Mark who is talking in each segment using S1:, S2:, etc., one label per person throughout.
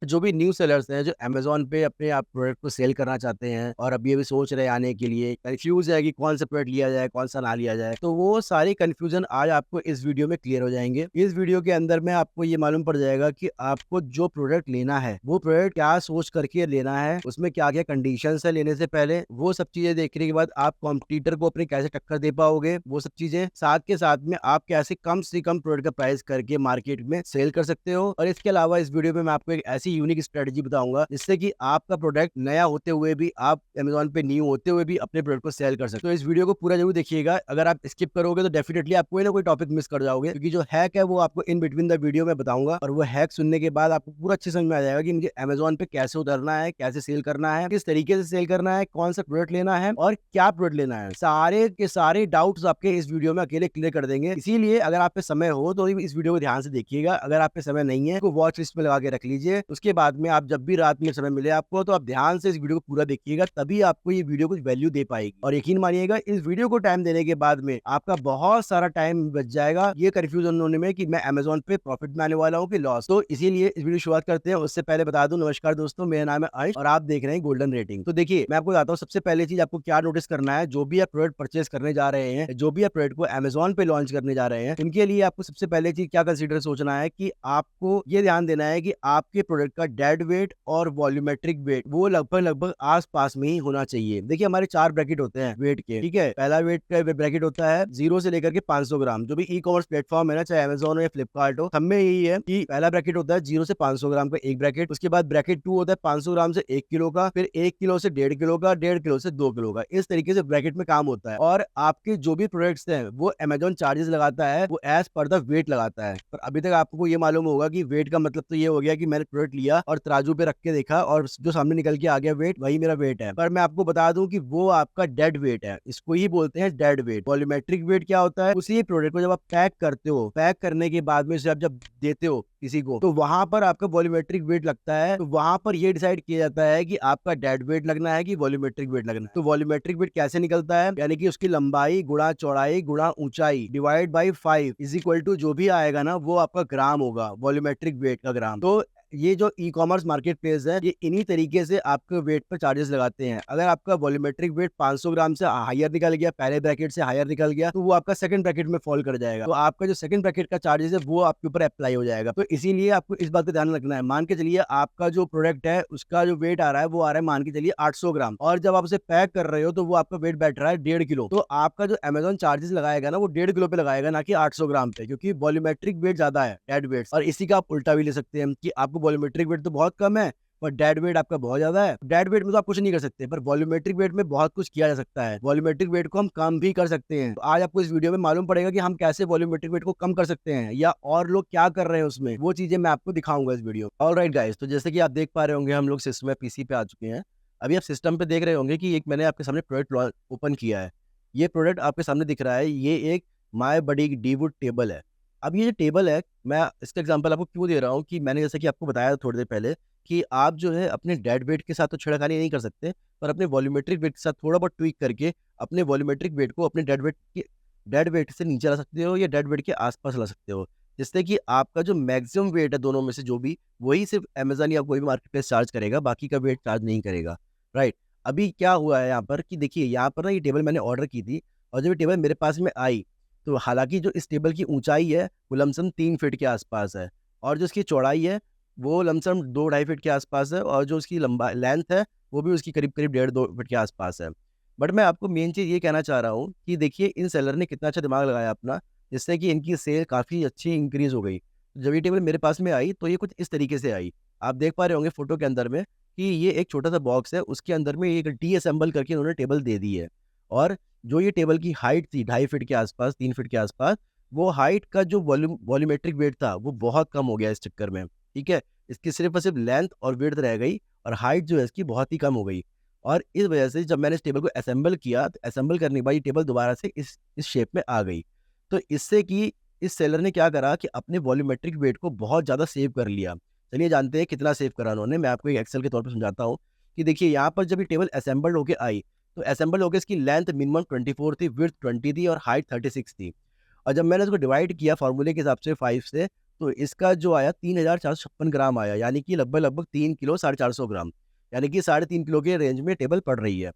S1: जो भी new sellers हैं, जो अमेज़न पे अपने आप प्रोडक्ट को सेल करना चाहते हैं और अभी-अभी सोच रहे हैं आने के लिए, कन्फ्यूज़ है कि कौन-सा प्रोडक्ट लिया जाए, कौन-सा ना लिया जाए, तो वो सारी कन्फ्यूज़न आज आपको इस वीडियो में क्लियर हो जाएँगे। इस वीडियो के अंदर में आपको ये मालूम पड़ जाएगा कि आपको जो प्रोडक्ट लेना है, वो प्रोडक्ट क्या सोच करके लेना है, उसमें क्या-क्या कंडीशंस है लेने से पहले, वो सब चीज़ें देखने के बाद आप कॉम्पिटिटर को अपने कैसे टक्कर दे पाओगे, वो सब चीज़ें। साथ के साथ में आप कैसे कम से कम प्रोडक्ट का प्राइस करके मार्केट में सेल कर सकते हो। और इसके अलावा इस वीडियो में मैं आपको एक ऐसी यूनिक स्ट्रेटजी बताऊंगा जिससे कि आपका प्रोडक्ट नया होते हुए भी, आप अमेज़न पे न्यू होते हुए भी अपने प्रोडक्ट को सेल कर सकते हो। तो इस वीडियो को पूरा जरूर देखिएगा। अगर आप स्किप करोगे तो डेफिनेटली आप कोई ना कोई टॉपिक मिस कर जाओगे, क्योंकि जो हैक है वो आपको इन बिटवीन द वीडियो में बताऊंगा, और वो हैक सुनने के बाद आपको पूरा अच्छे समझ में आ जाएगा कि मुझे अमेज़न पे कैसे उतरना है, कैसे सेल करना है, किस तरीके से सेल करना है, कौन सा प्रोडक्ट लेना है और क्या प्रोडक्ट लेना है। सारे के सारे डाउट्स आपके इस वीडियो में अकेले क्लियर कर देंगे। इसीलिए अगर आप पे समय हो तो इस वीडियो को ध्यान से देखिएगा। अगर आप पे समय नहीं है तो वॉच लिस्ट में लगा के रख लीजिए। उसके बाद में आप जब भी रात में समय मिले आपको, तो आप ध्यान से इस वीडियो को पूरा देखिएगा, तभी आपको ये वीडियो कुछ वैल्यू दे पाएगी। और यकीन मानिएगा, इस वीडियो को टाइम देने के बाद में आपका बहुत सारा टाइम बच जाएगा ये कंफ्यूजन होने में कि मैं अमेज़न पे प्रॉफिट में आने वाला हूँ कि लॉस। तो इसीलिए इस वीडियो शुरुआत करते हैं। उससे पहले बता दूं, नमस्कार दोस्तों, मेरा नाम है आयुष और आप देख रहे हैं गोल्डन रेटिंग। तो देखिए, मैं आपको बताता हूँ सबसे पहले चीज आपको क्या नोटिस करना है। जो भी आप प्रोडक्ट परचेस करने जा रहे हैं, जो भी आप प्रोडक्ट को अमेज़न पे लॉन्च करने जा रहे हैं, उनके लिए आपको सबसे पहले चीज क्या कंसीडर सोचना है कि आपको ये ध्यान देना है कि आपके प्रोडक्ट का डेड वेट और वॉल्यूमेट्रिक वेट वो लगभग लगभग आस पास में ही होना चाहिए। देखिए, हमारे 4 ब्रैकेट होते हैं वेट के, ठीक है। पहला वेट का ब्रैकेट होता है 0 से लेकर के 500 ग्राम। जो भी ई कॉमर्स प्लेटफॉर्म है ना, चाहे अमेज़न हो या फ्लिपकार्ट हो, सब में यही है कि पहला ब्रैकेट होता है 0 से 500 ग्राम का एक ब्रैकेट। उसके बाद ब्रैकेट 2 होता है 500 ग्राम से 1 किलो का, फिर 1 किलो से 1.5 किलो का, 1.5 किलो से 2 किलो का। इस तरीके से ब्रैकेट में काम होता है। और आपके जो भी प्रोडक्ट्स हैं वो अमेज़न चार्जेस लगाता है, वो एज पर द वेट लगाता है। पर अभी तक आपको ये मालूम होगा कि वेट का मतलब तो ये हो गया कि मैंने प्रोडक्ट लिया और तराजू पे रख के देखा और जो सामने निकल के आ गया वेट, वही मेरा वेट है। पर मैं आपको बता दूं कि वो आपका डेड वेट है। इसको ही बोलते हैं डेड वेट। वॉल्यूमेट्रिक वेट क्या होता है? उसी प्रोडक्ट को जब आप पैक करते हो, पैक करने के बाद में उसे आप जब देते हो किसी को, तो वहां पर आपका वॉल्यूमेट्रिक वेट लगता है। तो वहां पर ये डिसाइड किया जाता है कि आपका डेड वेट लगना है कि वॉल्यूमेट्रिक वेट लगना है। तो वॉल्यूमेट्रिक वेट कैसे निकलता है? यानी कि उसकी लंबाई गुणा चौड़ाई गुणा ऊंचाई divide by 5 is equal to जो भी आएगा ना, वो आपका ग्राम होगा, वॉल्यूमेट्रिक वेट का ग्राम। तो ये जो ई कॉमर्स मार्केट प्लेस है, ये इन्हीं तरीके से आपके वेट पर चार्जेस लगाते हैं। अगर आपका वॉल्यूमेट्रिक वेट 500 ग्राम से हायर निकल गया, पहले ब्रैकेट से हायर निकल गया, तो वो आपका सेकंड ब्रैकेट में फॉल कर जाएगा। तो आपका जो सेकंड ब्रैकेट का चार्जेस है वो आपके ऊपर अप्लाई हो जाएगा। तो इसीलिए आपको इस बात का ध्यान रखना है। मान के चलिए आपका जो प्रोडक्ट है उसका जो वेट आ रहा है वो आ रहा है, मान के चलिए 800 ग्राम, और जब आप उसे पैक कर रहे हो तो वो आपका वेट बैठ रहा है 1.5 किलो। तो आपका जो अमेज़न चार्जेस लगाएगा ना, वो 1.5 किलो पे लगाएगा, ना कि 800 ग्राम पे, क्योंकि वॉल्यूमेट्रिक वेट ज्यादा है डेड वेट। और इसी का आप उल्टा भी ले सकते हैं कि आपको वॉल्यूमेट्रिक वेट तो बहुत कम है पर डेड वेट आपका बहुत ज्यादा है। डेड वेट में तो आप कुछ नहीं कर सकते, पर वॉल्यूमेट्रिक वेट में बहुत कुछ किया जा सकता है। वॉल्यूमेट्रिक वेट को हम कम भी कर सकते हैं। तो आज आपको इस वीडियो में मालूम पड़ेगा कि हम कैसे वॉल्यूमेट्रिक वेट को कम कर सकते हैं, या और लोग क्या कर रहे हैं उसमें, वो चीजें मैं आपको दिखाऊंगा इस वीडियो। ऑलराइट गाइस, तो जैसे कि आप देख पा रहे होंगे, हम लोग सिस्टम में पीसी पे आ चुके हैं। अभी आप सिस्टम पे देख रहे होंगे कि एक मैंने आपके सामने प्रोडक्ट ओपन किया है। ये प्रोडक्ट आपके सामने दिख रहा है, ये एक माय बडी डीवुड टेबल है। अब ये जो टेबल है, मैं इसका एग्जांपल आपको क्यों दे रहा हूँ कि मैंने जैसे कि आपको बताया थोड़ी देर पहले कि आप जो है अपने डेड वेट के साथ तो छेड़खानी नहीं कर सकते, पर अपने वॉल्यूमेट्रिक वेट के साथ थोड़ा बहुत ट्वीक करके अपने वॉल्यूमेट्रिक वेट को अपने डेड वेट से नीचे ला सकते हो या डेड वेट के आसपास ला सकते हो, जिससे कि आपका जो मैक्सिमम वेट है दोनों में से जो भी, वही सिर्फ अमेजन या कोई भी मार्केट प्लेस चार्ज करेगा, बाकी का वेट चार्ज नहीं करेगा। राइट। अभी क्या हुआ है यहाँ पर कि देखिए, यहाँ पर ना ये टेबल मैंने ऑर्डर की थी, और जब ये टेबल मेरे पास में आई, तो हालांकि जो इस टेबल की ऊंचाई है वो लमसम 3 फीट के आसपास है, और जो इसकी चौड़ाई है वो लमसम 2-2.5 फीट के आसपास है, और जो उसकी लंबा लेंथ है वो भी उसकी करीब करीब 1.5-2 फीट के आसपास है। बट मैं आपको मेन चीज़ ये कहना चाह रहा हूँ कि देखिए, इन सेलर ने कितना अच्छा दिमाग लगाया अपना, जिससे कि इनकी सेल काफ़ी अच्छी इंक्रीज हो गई। जब ये टेबल मेरे पास में आई तो ये कुछ इस तरीके से आई। आप देख पा रहे होंगे फोटो के अंदर में कि ये एक छोटा सा बॉक्स है, उसके अंदर में एक डी असेंबल करके उन्होंने टेबल दे दी है। और जो ये टेबल की हाइट थी 2.5 फीट के आसपास, 3 फीट के आसपास, वो हाइट का जो वॉल्यूमेट्रिक वेट था वो बहुत कम हो गया इस चक्कर में। ठीक है। इसकी सिर्फ और सिर्फ लेंथ और विड्थ रह गई, और हाइट जो है इसकी बहुत ही कम हो गई। और इस वजह से जब मैंने इस टेबल को असेंबल किया, तो असेंबल करने के बाद ये टेबल दोबारा से इस शेप में आ गई। तो इससे कि इस सेलर ने क्या करा कि अपने वॉल्यूमेट्रिक वेट को बहुत ज़्यादा सेव कर लिया। चलिए जानते हैं कितना सेव करा उन्होंने। मैं आपको एक एक्सेल के तौर पर समझाता हूँ कि देखिए, यहाँ पर जब ये टेबल असेंबल्ड होके आई, तो असेंबल होकर इसकी लेंथ मिनिमम 24 थी, विड्थ 20 थी और हाइट 36 थी। और जब मैंने इसको डिवाइड किया फार्मूले के हिसाब से 5 से, तो इसका जो आया 3,456 ग्राम आया, यानी कि लगभग 3 किलो 450 ग्राम, यानी कि 3.5 किलो के रेंज में टेबल पड़ रही है।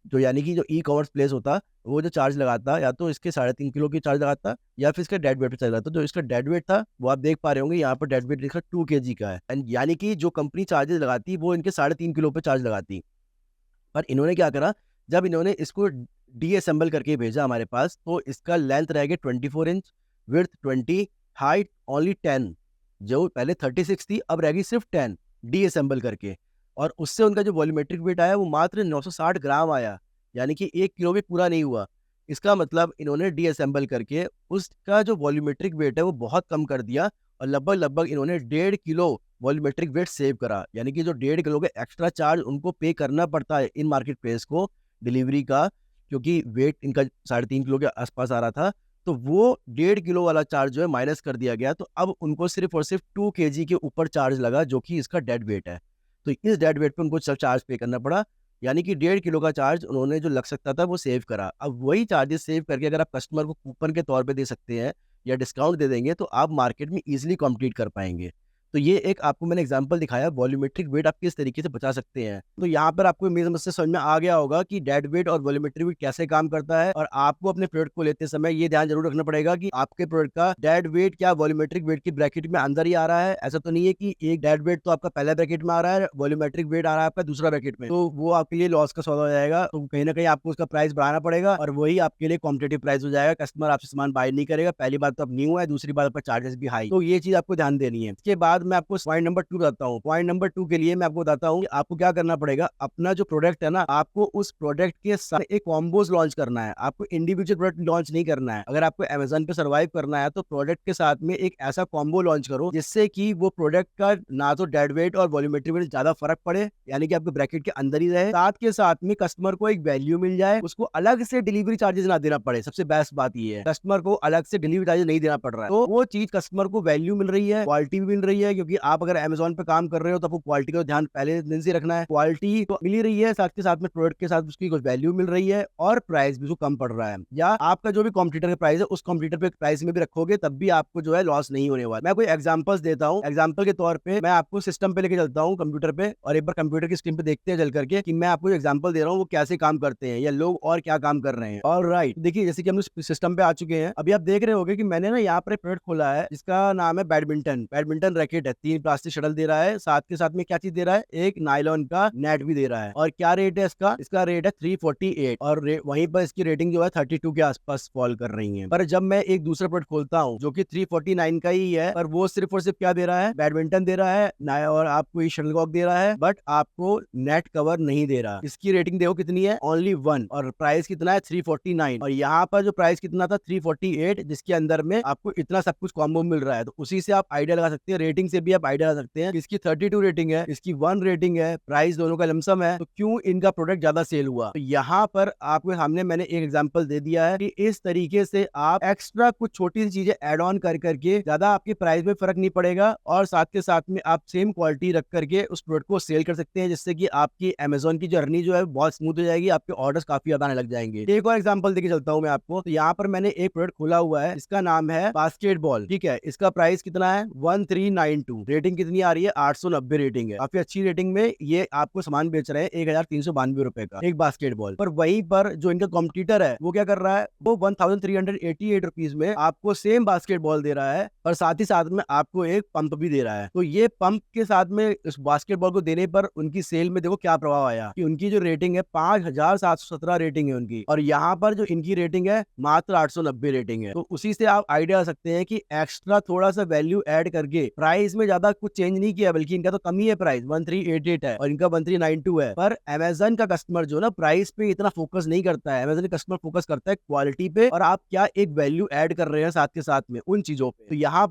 S1: तो यानी कि जो ई-कॉमर्स प्लेस होता, वो जो चार्ज लगाता या तो इसके 3.5 किलो की चार्ज लगाता या फिर इसके डेड वेट पे चार्ज लगाता। जो इसका डेड वेट था, वो आप देख पा रहे होंगे यहाँ पर डेड वेट लिखा 2 केजी का है, एंड यानी कि जो कंपनी चार्जेज़ लगाती, वो इनके 3.5 किलो पे चार्ज लगाती। पर इन्होंने क्या करा, जब इन्होंने इसको डीअसेंबल करके भेजा हमारे पास, तो इसका लेंथ रह गया 24 इंच, विड्थ 20, हाइट ओनली 10। जो पहले 36 थी, अब रह गई सिर्फ 10 डीअसेंबल करके। और उससे उनका जो वॉल्यूमेट्रिक वेट आया, वो मात्र 960 ग्राम आया, यानी कि 1 किलो भी पूरा नहीं हुआ। इसका मतलब इन्होंने डीअसेंबल करके उसका जो वॉल्यूमेट्रिक वेट है, वो बहुत कम कर दिया, और लगभग इन्होंने 1.5 किलो वॉल्यूमेट्रिक वेट सेव करा। यानी कि जो 1.5 किलो का एक्स्ट्रा चार्ज उनको पे करना पड़ता है इन मार्केट प्लेस को डिलीवरी का, क्योंकि वेट इनका 3.5 किलो के आसपास आ रहा था, तो वो 1.5 किलो वाला चार्ज जो है माइनस कर दिया गया। तो अब उनको सिर्फ और सिर्फ 2 केजी के ऊपर चार्ज लगा, जो कि इसका डेड वेट है। तो इस डेड वेट पे उनको सब चार्ज पे करना पड़ा, यानी कि 1.5 किलो का चार्ज उन्होंने जो लग सकता था, वो सेव करा। अब वही चार्जेस सेव करके अगर आप कस्टमर को कूपन के तौर पे दे सकते हैं या डिस्काउंट दे देंगे, तो आप मार्केट में ईज़िली कॉम्पीट कर पाएँगे। तो ये एक आपको मैंने एग्जांपल दिखाया, वॉल्यूमेट्रिक वेट आप किस तरीके से बचा सकते हैं। तो यहाँ पर आपको मेरे मुझसे समझ में आ गया होगा कि डेड वेट और वॉल्यूमेट्रिक वेट कैसे काम करता है, और आपको अपने प्रोडक्ट को लेते समय ये ध्यान जरूर रखना पड़ेगा कि आपके प्रोडक्ट का डेड वेट क्या वॉल्यूमेट्रिक वेट की ब्रैकेट में अंदर ही आ रहा है। ऐसा तो नहीं है कि एक डेड वेट तो आपका पहला ब्रैकेट में आ रहा है, वॉल्यूमेट्रिक वेट आ रहा है आपका दूसरा ब्रैकेट में, तो वो आपके लिए लॉस का सौदा हो जाएगा। तो कहीं ना कहीं आपको उसका प्राइस बढ़ाना पड़ेगा, और वही आपके लिए कॉम्पिटेटिव प्राइस हो जाएगा। कस्टमर आपसे सामान बाय नहीं करेगा। पहली बात तो आप न्यू है, दूसरी बात आपका चार्जेस भी हाई। तो ये चीज आपको ध्यान देनी है। इसके बाद मैं आपको पॉइंट नंबर 2 बताता हूँ। पॉइंट नंबर 2 के लिए मैं आपको बताता हूँ कि आपको क्या करना पड़ेगा। अपना जो प्रोडक्ट है ना, आपको उस प्रोडक्ट के साथ एक कॉम्बोज लॉन्च करना है। आपको इंडिविजुअल प्रोडक्ट लॉन्च नहीं करना है। अगर आपको अमेज़न पे सर्वाइव करना है, तो प्रोडक्ट के साथ में एक ऐसा कॉम्बो लॉन्च करो जिससे कि वो प्रोडक्ट का ना तो डेड वेट और वॉल्यूमेट्रिक वेट ज्यादा फर्क पड़े, यानी कि आपके ब्रैकेट के अंदर ही रहे, साथ के साथ में कस्टमर को एक वैल्यू मिल जाए, उसको अलग से डिलीवरी चार्जेस ना देना पड़े। सबसे बेस्ट बात ये है, कस्टमर को अलग से डिलीवरी चार्जेस नहीं देना पड़ रहा है। तो वो चीज कस्टमर को वैल्यू मिल रही है, क्वालिटी भी मिल रही है, क्योंकि आप अगर अमेज़न पे काम कर रहे हो तो आपको क्वालिटी का ध्यान पहले दिन से रखना है। क्वालिटी तो मिल ही रही है, साथ के साथ में प्रोडक्ट के साथ उसकी कुछ वैल्यू मिल रही है, और प्राइस भी उसको कम पड़ रहा है। या आपका जो भी कॉम्पिटिटर का प्राइस है, उस कॉम्पिटिटर पे प्राइस में भी रखोगे, तब भी आपको जो है लॉस नहीं होने वाला। मैं कोई एग्जांपल्स देता हूँ। एग्जांपल के तौर पे मैं आपको सिस्टम पे लेके चलता हूँ, कंप्यूटर पे, और एक बार कंप्यूटर की स्क्रीन पे देखते हैं चल करके कि मैं आपको एग्जांपल दे रहा हूँ वो कैसे काम करते हैं, या लोग और क्या काम कर रहे हैं। ऑलराइट, देखिए जैसे कि हम सिस्टम पे आ चुके हैं। अभी आप देख रहे होंगे कि मैंने ना यहाँ पर एक प्रोडक्ट खोला है जिसका नाम है बैडमिंटन रैकेट है। 3 प्लास्टिक शटल दे रहा है, साथ के साथ में क्या चीज दे रहा है, एक नायलॉन का नेट भी दे रहा है। और क्या रेट है इसका? इसका रेट है 348, और वहीं पर इसकी रेटिंग जो है 32 के आसपास फॉल कर रही है। पर जब मैं एक दूसरा प्रोडक्ट खोलता हूँ जो कि 349 का ही है, पर वो सिर्फ और सिर्फ क्या दे रहा है, बैडमिंटन दे रहा है और आपको ये शटलकॉक दे रहा है, बट आपको नेट कवर नहीं दे रहा। इसकी रेटिंग देखो कितनी है, ओनली 1, और प्राइस कितना है 349। और यहाँ पर जो प्राइस कितना था 348, जिसके अंदर में आपको इतना सब कुछ कॉम्बो मिल रहा है। तो उसी से आप आइडिया लगा सकते हैं, रेटिंग से भी आप आइडिया लगा सकते हैं। इसकी 32 रेटिंग है, इसकी 1 रेटिंग है, प्राइस दोनों का लमसम है, तो क्यों इनका प्रोडक्ट ज्यादा सेल हुआ। तो यहाँ पर आपके सामने मैंने एक एग्जांपल दे दिया है कि इस तरीके से आप एक्स्ट्रा कुछ छोटी सी चीजें ऐड ऑन कर करके ज्यादा आपके प्राइस में फर्क नहीं पड़ेगा, और साथ के साथ में आप सेम क्वालिटी रख करके उस प्रोडक्ट को सेल कर सकते हैं, जिससे कि आपकी अमेज़न की जर्नी जो है बहुत स्मूथ हो जाएगी, आपके ऑर्डर्स काफी ज्यादा आने लग जाएंगे। एक और एग्जांपल देके चलता हूँ मैं आपको। तो यहाँ पर मैंने एक प्रोडक्ट खोला हुआ है, इसका नाम है बास्केटबॉल। ठीक है, इसका प्राइस कितना है 1392, रेटिंग कितनी आ रही है 890 रेटिंग है। काफी अच्छी रेटिंग में ये आपको सामान बेच रहे हैं 1392 रुपए का एक बास्केटबॉल। पर वहीं पर जो इनका कॉम्पिटिटर है वो क्या कर रहा है, वो 1388 रुपीज में आपको सेम बास्केटबॉल दे रहा है, और साथ ही साथ में आपको एक पंप भी दे रहा है। तो ये पंप के साथ में इस बास्केटबॉल को देने पर उनकी सेल में देखो क्या प्रभाव आया, कि उनकी जो रेटिंग है 5717 रेटिंग है उनकी, और यहाँ पर जो इनकी रेटिंग है मात्र 890 रेटिंग है। तो उसी से आप आइडिया सकते हैं कि एक्स्ट्रा थोड़ा सा वैल्यू ऐड करके प्राइस में ज्यादा कुछ चेंज नहीं किया, बल्कि इनका तो कम ही है, प्राइस 1388 है और इनका 1392 है। पर अमेज़न का कस्टमर जो ना प्राइस पे इतना फोकस नहीं करता है, अमेज़न का कस्टमर फोकस करता है क्वालिटी पे, और आप क्या एक वैल्यू ऐड कर रहे हैं साथ के साथ में उन चीजों पे। तो यहाँ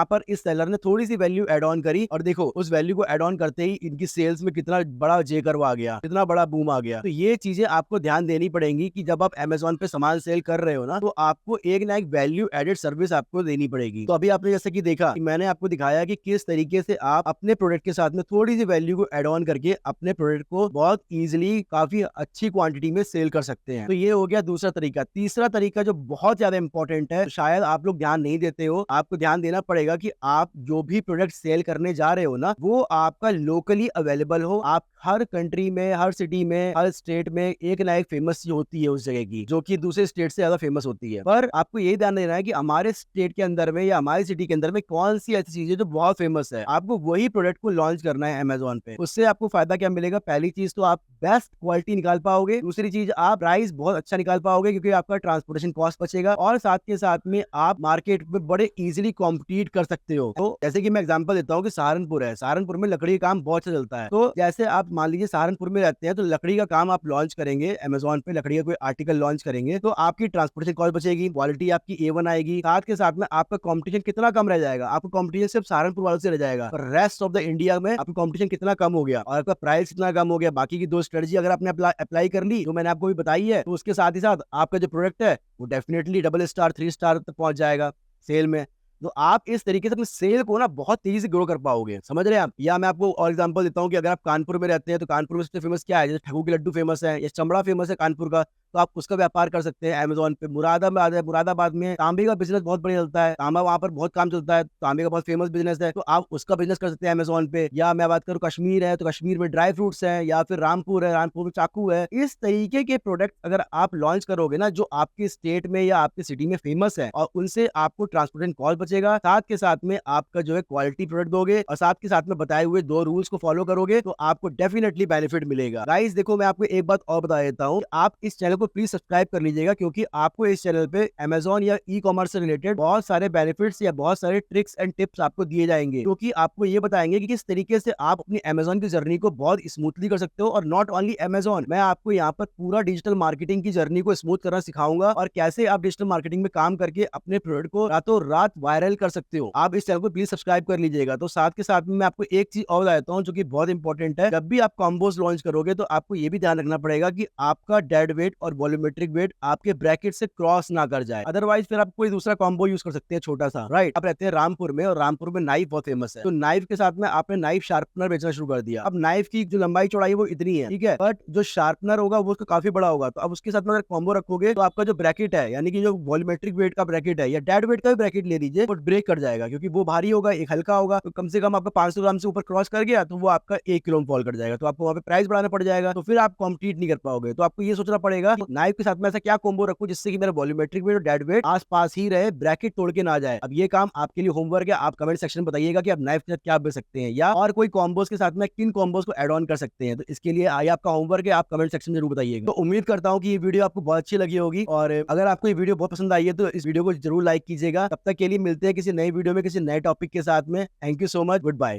S1: पर इस सेलर ने थोड़ी सी वैल्यू ऐड ऑन करी, और देखो उस वैल्यू को ऐड ऑन करते ही इनकी सेल्स में कितना बड़ा जे कर्व आ गया, कितना बड़ा बूम आ गया। तो ये चीजें आपको ध्यान देनी पड़ेंगी कि जब आप अमेज़न पे सामान सेल कर रहे हो ना, तो आपको एक ना एक वैल्यू एडेड सर्विस आपको देनी पड़ेगी। तो अभी आपने जैसे कि देखा कि मैंने मैंने आपको दिखाया कि किस तरीके से आप अपने प्रोडक्ट के साथ में थोड़ी सी वैल्यू को एड ऑन करके अपने प्रोडक्ट को बहुत इजीली काफी अच्छी क्वांटिटी में सेल कर सकते हैं। तो ये हो गया दूसरा तरीका। तीसरा तरीका जो बहुत ज्यादा इंपॉर्टेंट है, शायद आप लोग ध्यान नहीं देते हो, आपको ध्यान देना पड़ेगा कि आप जो भी प्रोडक्ट सेल करने जा रहे हो ना, वो आपका लोकली अवेलेबल हो। आप हर कंट्री में, हर सिटी में, हर स्टेट में एक ना एक फेमस चीज होती है उस जगह की, जो कि दूसरे स्टेट से ज्यादा फेमस होती है। पर आपको ये ध्यान देना है कि हमारे स्टेट के अंदर में या हमारी सिटी के अंदर में कौन सी ऐसी चीज है जो बहुत फेमस है। आपको वही प्रोडक्ट को लॉन्च करना है अमेजोन पे। उससे आपको फायदा क्या मिलेगा? पहली चीज तो आप बेस्ट क्वालिटी निकाल पाओगे। दूसरी चीज, आप प्राइस बहुत अच्छा निकाल पाओगे क्योंकि आपका ट्रांसपोर्टेशन कॉस्ट बचेगा, और साथ के साथ में आप मार्केट में बड़े इजीली कॉम्पिटिट कर सकते हो। तो जैसे कि मैं एग्जांपल देता हूँ कि सहारनपुर है, सहारनपुर में लकड़ी का काम बहुत अच्छा चलता है। तो जैसे आप मान लीजिए सहारनपुर में रहते हैं, तो लकड़ी का काम आप लॉन्च करेंगे अमेजोन पे, लकड़ी का कोई आर्टिकल लॉन्च करेंगे, तो आपकी ट्रांसपोर्टेशन कॉस्ट बचेगी, क्वालिटी आपकी A1 आएगी। साथ के साथ में आपका कंपटीशन कितना कम रह जाएगा? आपका कंपटीशन सिर्फ सहारनपुर वालों से रह जाएगा, रेस्ट ऑफ द इंडिया में आपका कंपटीशन कितना कम हो गया और आपका प्राइस कितना कम हो गया। बाकी की दो स्ट्रेटजी अगर आपने अप्लाई कर ली, जो मैंने आपको भी बताई है, तो उसके साथ ही साथ आपका जो प्रोडक्ट है वो डेफिनेटली डबल स्टार, 3 स्टार तक पहुंच जाएगा सेल में। तो आप इस तरीके से अपने सेल को ना बहुत तेजी से ग्रो कर पाओगे। समझ रहे हैं आप? या मैं आपको और एग्जांपल देता हूँ कि अगर आप कानपुर में रहते हैं, तो कानपुर में सबसे फेमस क्या है? जैसे ठगू के लड्डू फेमस है, या चमड़ा फेमस है कानपुर का, तो आप उसका व्यापार कर सकते हैं अमेजोन पे। मुरादाबाद है, मुरादाबाद में तांबे का बिजनेस बहुत बढ़िया चलता है, तांबा वहां पर बहुत काम चलता है, तांबे का बहुत फेमस बिजनेस है, तो आप उसका बिजनेस कर सकते हैं अमेजोन पे। या मैं बात करूँ कश्मीर है, तो कश्मीर में ड्राई फ्रूट्स है, या फिर रामपुर है, रामपुर में चाकू है। इस तरीके के प्रोडक्ट अगर आप लॉन्च करोगे ना, जो आपके स्टेट में या आपके सिटी में फेमस है, और उनसे आपको ट्रांसपोर्टेशन कॉस्ट बचेगा, साथ के साथ में आपका जो है क्वालिटी प्रोडक्ट दोगे, और साथ के साथ में बताए हुए 2 रूल्स को फॉलो करोगे, तो आपको डेफिनेटली बेनिफिट मिलेगा। गाइस देखो, मैं आपको एक बात और बता देता हूँ, आप इस चैनल को प्लीज सब्सक्राइब कर लीजिएगा, क्योंकि आपको इस चैनल पे अमेजोन या ई कॉमर्स से रिलेटेड बहुत सारे बेनिफिट्स या बहुत सारे ट्रिक्स एंड टिप्स आपको दिए जाएंगे, क्योंकि आपको ये बताएंगे कि किस तरीके से आप अपनी अमेजोन की जर्नी को बहुत स्मूथली कर सकते हो। और नॉट ओनली अमेजोन, मैं आपको यहाँ पर पूरा डिजिटल मार्केटिंग की जर्नी को स्मूथ करना सिखाऊंगा, और कैसे आप डिजिटल मार्केटिंग में काम करके अपने प्रोडक्ट को रातों रात वायरल कर सकते हो। आप इस चैनल को प्लीज सब्सक्राइब कर लीजिएगा। तो साथ के साथ में मैं आपको एक चीज और बताता हूँ जो कि बहुत इंपॉर्टेंट है। जब भी आप कॉम्बोज लॉन्च करोगे, तो आपको ये भी ध्यान रखना पड़ेगा कि आपका डेड वेट और वॉल्यूमेट्रिक वेट आपके ब्रैकेट से क्रॉस ना कर जाए, अदरवाइज फिर आप कोई दूसरा कॉम्बो यूज कर सकते हैं छोटा सा। राइट? आप रहते हैं रामपुर में, और रामपुर में नाइफ बहुत फेमस है, तो नाइफ के साथ में आपने नाइफ शार्पनर बेचना शुरू कर दिया। अब नाइफ की जो लंबाई चौड़ाई वो इतनी है, ठीक है, बट जो शार्पनर होगा वो उसका काफी बड़ा होगा। तो अब उसके साथ में अगर कॉम्बो रखोगे, तो आपका जो ब्रैकेट है, यानी कि जो वॉल्यूमेट्रिक वेट का ब्रैकेट है या डेड वेट का भी ब्रैकेट ले लीजिए, वो ब्रेक कर जाएगा, क्योंकि वो भारी होगा, एक हल्का होगा। तो कम से कम आपका 500 ग्राम से ऊपर क्रॉस कर गया, तो वो आपका 1 किलो में फॉल कर जाएगा, तो आपको वहाँ पे प्राइस बढ़ाना पड़ जाएगा, तो फिर आप कॉम्पीट नहीं कर पाओगे। तो आपको ये सोचना पड़ेगा नाइफ के साथ में ऐसा क्या कॉम्बो रखूं जिससे कि मेरा वॉल्यूमेट्रिक वेट और डेड वेट आस पास ही रहे, ब्रैकेट तोड़ के ना जाए। अब ये काम आपके लिए होमवर्क है। आप कमेंट सेक्शन में बताइएगा कि आप नाइफ के साथ क्या बेच सकते हैं, या और कोई कॉम्बोज के साथ में किन कॉम्बोज को एड ऑन कर सकते हैं। तो इसके लिए आइए, आपका होमवर्क है, आप कमेंट सेक्शन में जरूर बताइएगा। तो उम्मीद करता हूँ कि ये वीडियो आपको बहुत अच्छी लगी होगी, और अगर आपको ये वीडियो बहुत पसंद आई है, तो इस वीडियो को जरूर लाइक कीजिएगा। तब तक के लिए मिलते हैं किसी नई वीडियो में, किसी नए टॉपिक के साथ में। Thank you so much, good bye.